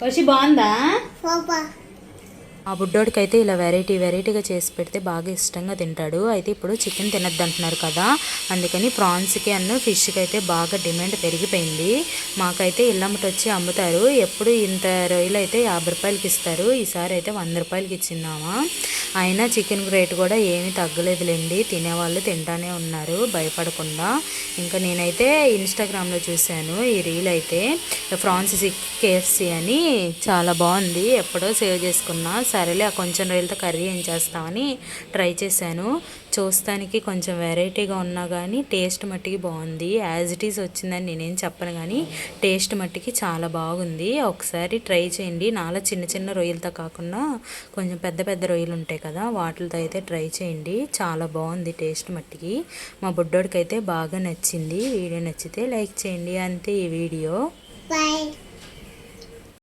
వర్షి బాగుందా? ఆ బుడ్డోడికి అయితే ఇలా వెరైటీగా చేసి పెడితే బాగా ఇష్టంగా తింటాడు. అయితే ఇప్పుడు చికెన్ తినద్దు అంటున్నారు కదా, అందుకని ప్రాన్స్కి ఫిష్కి అయితే బాగా డిమాండ్ పెరిగిపోయింది. మాకైతే ఇల్లమ్మటి వచ్చి అమ్ముతారు. ఎప్పుడు ఇంత రొయ్యలు అయితే 50 రూపాయలకి ఇస్తారు. ఈసారి అయితే 100 రూపాయలకి ఇచ్చిందామా. అయినా చికెన్ రేట్ కూడా ఏమీ తగ్గలేదులేండి. తినేవాళ్ళు తింటానే ఉన్నారు భయపడకుండా. ఇంకా నేనైతే ఇన్స్టాగ్రామ్లో చూశాను ఈ రీల్ అయితే, ఫ్రాన్సిస్ కేఎఫ్సి అని, చాలా బాగుంది. ఎప్పుడో సేవ్ చేసుకున్నా, సరేలే ఆ కొంచెం రొయ్యలతో కర్రీ ఏం చేస్తామని ట్రై చేశాను. చూస్తానికి కొంచెం వెరైటీగా ఉన్నా కానీ టేస్ట్ మట్టికి బాగుంది. యాజ్ ఇట్ ఈజ్ వచ్చిందని నేనేం చెప్పను కానీ టేస్ట్ మట్టికి చాలా బాగుంది. ఒకసారి ట్రై చేయండి. నాలా చిన్న చిన్న రొయ్యలతో కాకుండా కొంచెం పెద్ద పెద్ద రొయ్యలు ఉంటాయి కదా, వాటితో అయితే ట్రై చేయండి. చాలా బాగుంది టేస్ట్ మట్టికి. మా బుడ్డోడికి అయితే బాగా నచ్చింది. వీడియో నచ్చితే లైక్ చేయండి. అంతే ఈ వీడియో. బాయ్.